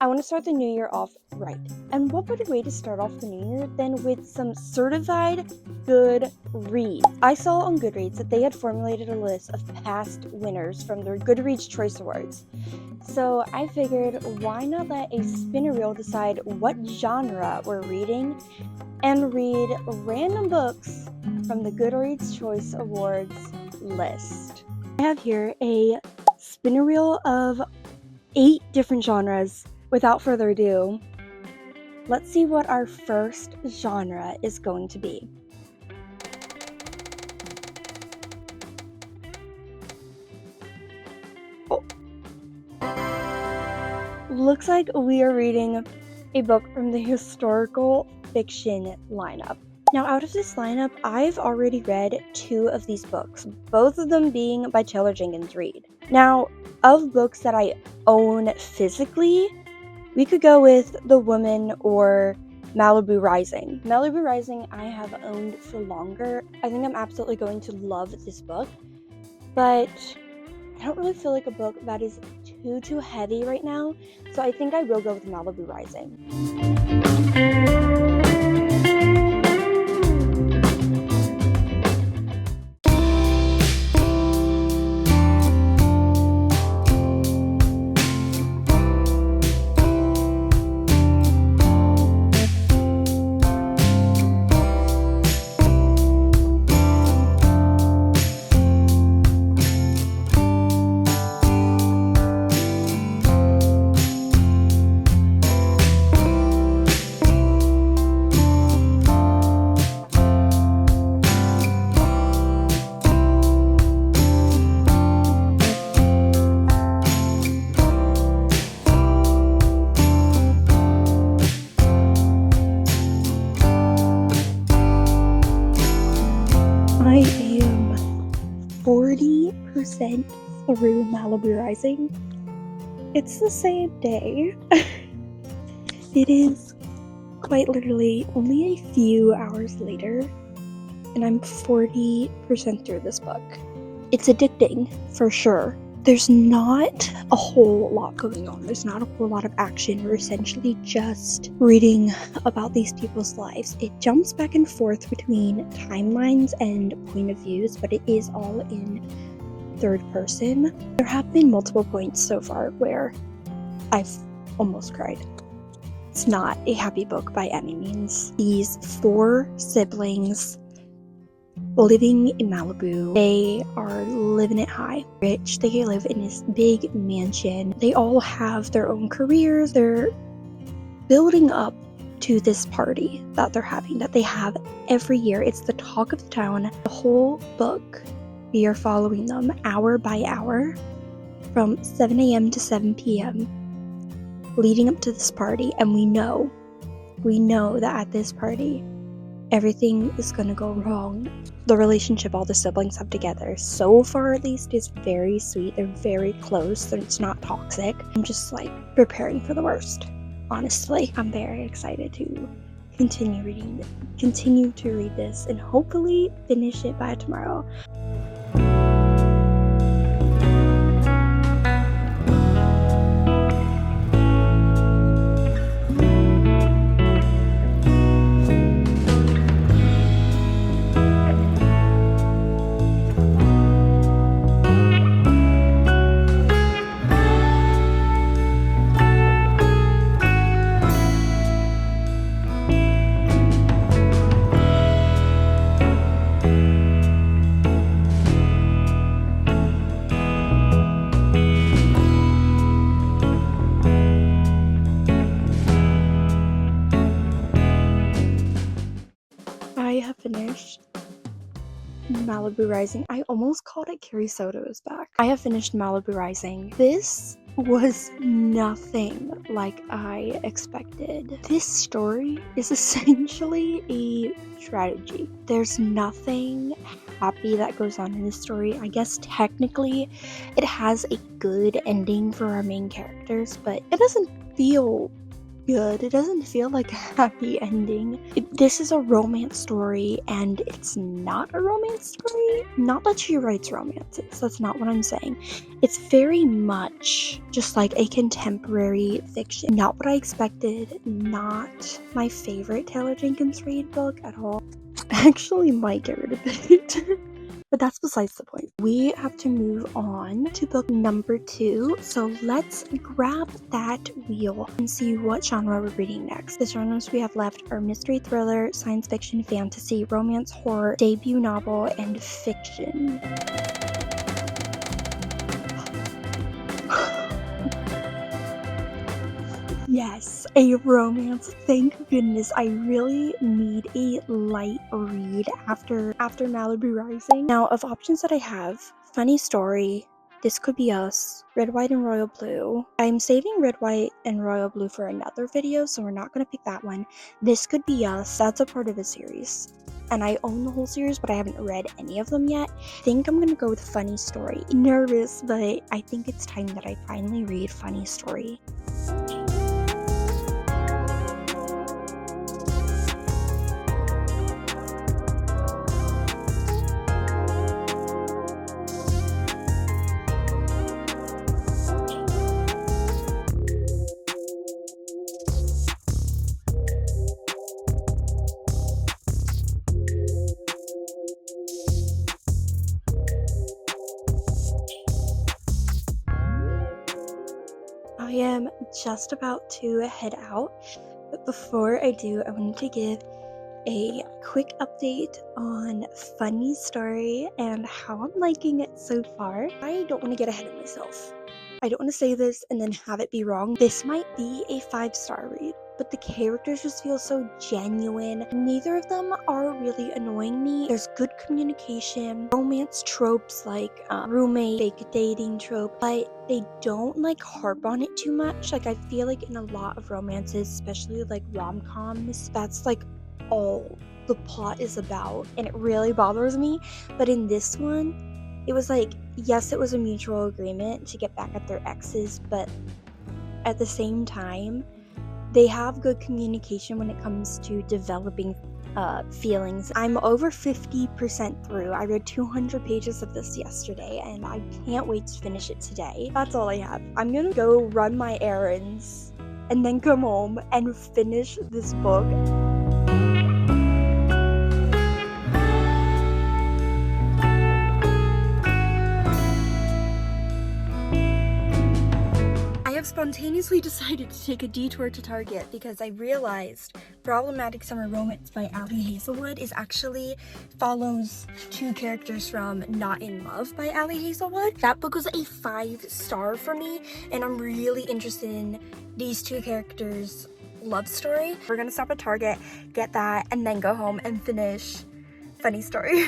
I want to start the new year off right. And what better way to start off the new year than with some certified good reads? I saw on Goodreads that they had formulated a list of past winners from their Goodreads Choice Awards. So I figured, why not let a spinner wheel decide what genre we're reading and read random books from the Goodreads Choice Awards list. I have here a spinner wheel of 8 different genres. Without further ado, let's see what our first genre is going to be. Oh. Looks like we are reading a book from the historical fiction lineup. Now, out of this lineup, I've already read 2 of these books, both of them being by Taylor Jenkins Reid. Now, of books that I own physically, we could go with The Woman or Malibu Rising. Malibu Rising I have owned for longer. I think I'm absolutely going to love this book, but I don't really feel like a book that is too heavy right now, so I think I will go with Malibu Rising. I am 40% through Malibu Rising. It's the same day. It is quite literally only a few hours later, and I'm 40% through this book. It's addicting, for sure. There's not a whole lot going on. There's not a whole lot of action. We're essentially just reading about these people's lives. It jumps back and forth between timelines and point of views, but it is all in third person. There have been multiple points so far where I've almost cried. It's not a happy book by any means. These 4 siblings living in Malibu. They are living it high. Rich. They live in this big mansion. They all have their own careers. They're building up to this party that they're having, that they have every year. It's the talk of the town. The whole book, we are following them hour by hour from 7 a.m. to 7 p.m. leading up to this party, and we know that at this party everything is gonna go wrong. The relationship all the siblings have together, so far at least, is very sweet. They're very close. It's not toxic. I'm just preparing for the worst. Honestly, I'm very excited to continue to read this, and hopefully finish it by tomorrow. I have finished Malibu Rising. I almost called it Carrie Soto is back. I have finished Malibu Rising. This was nothing like I expected. This story is essentially a tragedy. There's nothing happy that goes on in this story. I guess technically it has a good ending for our main characters, but it doesn't feel good. It doesn't feel like a happy ending. This is a romance story, and it's not a romance story. Not that she writes romances, that's not what I'm saying. It's very much just like a contemporary fiction. Not what I expected, not my favorite Taylor Jenkins Reid book at all. I actually might get rid of it. But that's besides the point. We have to move on to book number 2. So let's grab that wheel and see what genre we're reading next. The genres we have left are mystery, thriller, science fiction, fantasy, romance, horror, debut novel, and fiction. Yes, a romance. Thank goodness. I really need a light read after Malibu Rising. Now, of options that I have, funny story, This Could Be Us, Red, White, and Royal Blue. I'm saving Red, White, and Royal Blue for another video, so we're not going to pick that one. This Could Be Us, that's a part of a series. And I own the whole series, but I haven't read any of them yet. I think I'm gonna go with Funny Story. Nervous, but I think it's time that I finally read Funny Story. I am just about to head out, but before I do, I wanted to give a quick update on Funny Story and how I'm liking it so far. I don't want to get ahead of myself. I don't want to say this and then have it be wrong. This might be a 5-star read, but the characters just feel so genuine. Neither of them are really annoying me. There's good communication, romance tropes like roommate, fake dating trope, but they don't like harp on it too much. Like I feel like in a lot of romances, especially like rom-coms, that's like all the plot is about, and it really bothers me. But in this one, it was like, yes, it was a mutual agreement to get back at their exes, but at the same time, they have good communication when it comes to developing feelings. I'm over 50% through. I read 200 pages of this yesterday, and I can't wait to finish it today. That's all I have. I'm gonna go run my errands and then come home and finish this book. I have spontaneously decided to take a detour to Target because I realized Problematic Summer Romance by Ali Hazelwood is actually follows 2 characters from Not in Love by Ali Hazelwood. That book was a 5-star for me, and I'm really interested in these 2 characters' love story. We're gonna stop at Target, get that, and then go home and finish Funny Story.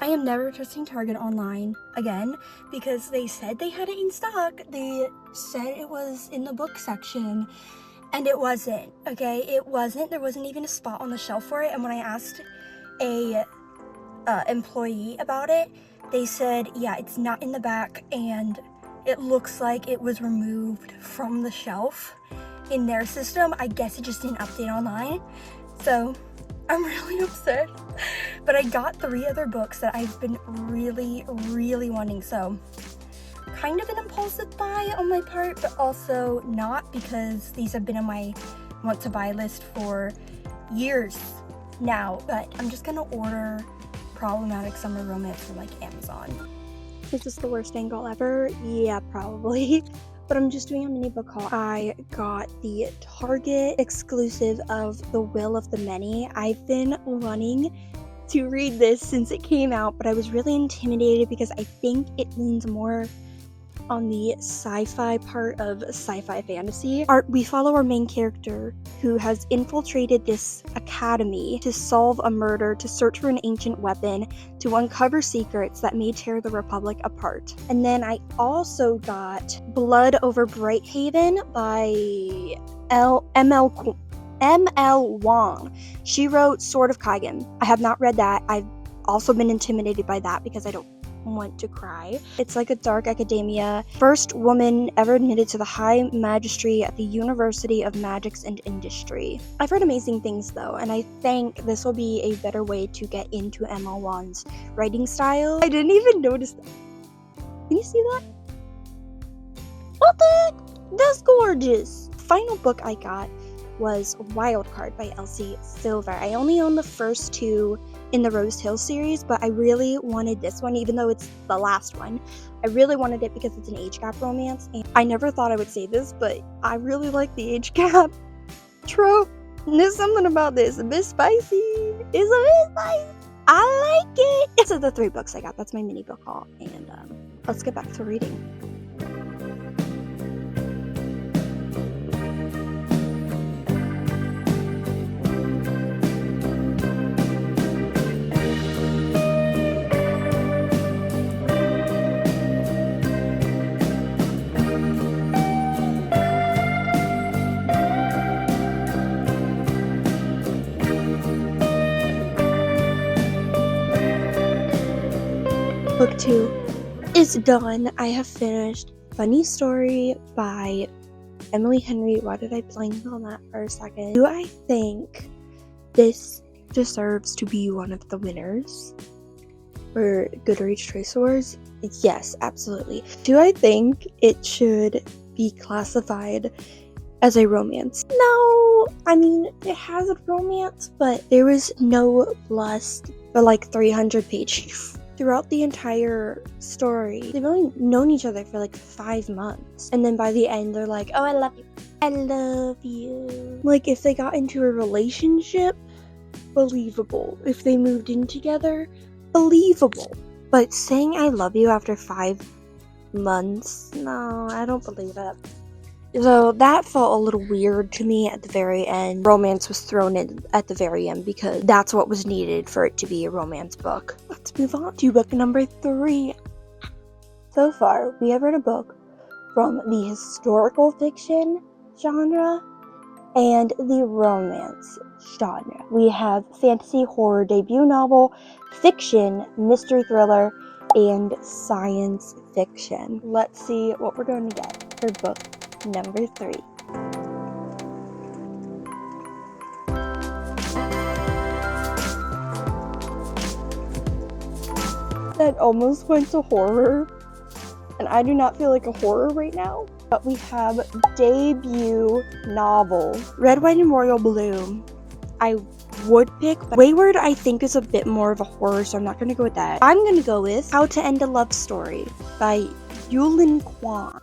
I am never trusting Target online again because they said they had it in stock. They said it was in the book section, and it wasn't, okay? It wasn't. There wasn't even a spot on the shelf for it, and when I asked a employee about it, they said, yeah, it's not in the back, and it looks like it was removed from the shelf in their system. I guess it just didn't update online, so I'm really upset. But I got 3 other books that I've been really, really wanting, so kind of an impulsive buy on my part, but also not, because these have been on my want to buy list for years now. But I'm just gonna order Problematic Summer Romance from like Amazon. Is this the worst angle ever? Yeah, probably. But I'm just doing a mini book haul. I got the Target exclusive of The Will of the Many. I've been wanting to read this since it came out, but I was really intimidated because I think it leans more on the sci-fi part of sci-fi fantasy. We follow our main character who has infiltrated this academy to solve a murder, to search for an ancient weapon, to uncover secrets that may tear the Republic apart. And then I also got Blood Over Brighthaven by M.L. Wong. She wrote Sword of Kaigen. I have not read that. I've also been intimidated by that because I don't want to cry. It's like a dark academia. First woman ever admitted to the High Magistracy at the University of Magics and Industry. I've heard amazing things though, and I think this will be a better way to get into M.L. Wong's writing style. I didn't even notice that. Can you see that? What the heck? That's gorgeous! Final book I got was Wildcard by Elsie Silver. I only own the first two in the Rose Hill series, but I really wanted this one, even though it's the last one. I really wanted it because it's an age gap romance, and I never thought I would say this, but I really like the age gap trope. And there's something about this, a bit spicy. It's a bit spicy. I like it. These are the 3 books I got. That's my mini book haul, and let's get back to reading. Book 2 is done. I have finished Funny Story by Emily Henry. Why did I blank on that for a second? Do I think this deserves to be one of the winners for Goodreads Choice Awards? Yes, absolutely. Do I think it should be classified as a romance? No, I mean, it has a romance, but there was no lust for like 300 pages. Throughout the entire story, they've only known each other for like 5 months. And then by the end, they're like, oh, I love you. I love you. Like, if they got into a relationship, believable. If they moved in together, believable. But saying I love you after 5 months, no, I don't believe it. So that felt a little weird to me at the very end. Romance was thrown in at the very end because that's what was needed for it to be a romance book. Let's move on to book number 3. So far, we have read a book from the historical fiction genre and the romance genre. We have fantasy horror debut novel, fiction, mystery thriller, and science fiction. Let's see what we're going to get for book number 3. That almost went to horror, and I do not feel like a horror right now. But we have debut novel, Red, White, and Royal Blue. I would pick, but Wayward I think is a bit more of a horror, so I'm not going to go with that. I'm going to go with How to End a Love Story by Yulin Kwan.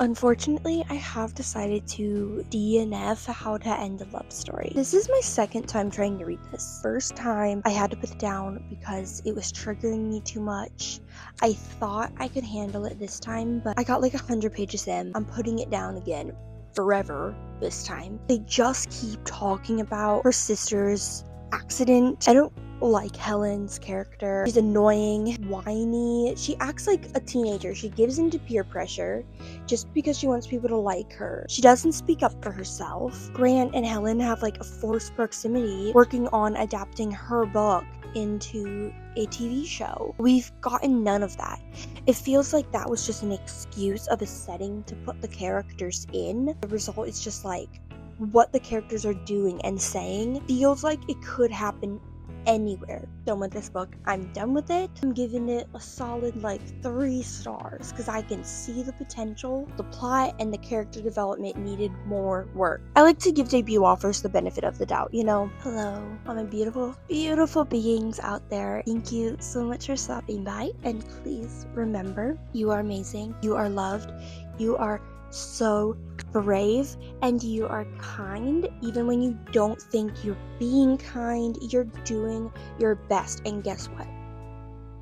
Unfortunately, I have decided to DNF How to End a Love Story. This is my second time trying to read this. First time, I had to put it down because it was triggering me too much. I thought I could handle it this time, but I got like 100 pages in. I'm putting it down again forever this time. They just keep talking about her sister's accident. I don't like Helen's character. She's annoying, whiny. She acts like a teenager. She gives in to peer pressure just because she wants people to like her. She doesn't speak up for herself. Grant and Helen have like a forced proximity working on adapting her book into a TV show. We've gotten none of that. It feels like that was just an excuse of a setting to put the characters in. The result is just like what the characters are doing and saying feels like it could happen anywhere. Done with this book. I'm done with it. I'm giving it a solid like 3 stars because I can see the potential. The plot and the character development needed more work. I like to give debut authors the benefit of the doubt, you know. Hello, all my beautiful, beautiful beings out there. Thank you so much for stopping by, and please remember, you are amazing. You are loved. You are so brave, and you are kind. Even when you don't think you're being kind, you're doing your best. And guess what?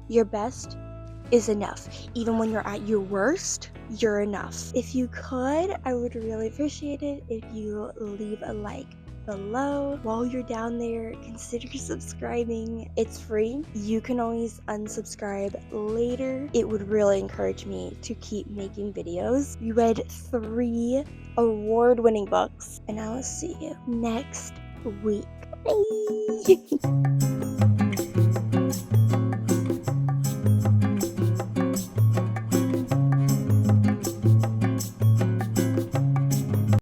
Your best is enough. Even when you're at your worst, you're enough. If you could, I would really appreciate it if you leave a like below. While you're down there, consider subscribing. It's free. You can always unsubscribe later. It would really encourage me to keep making videos. We read 3 award-winning books, and I will see you next week. Bye.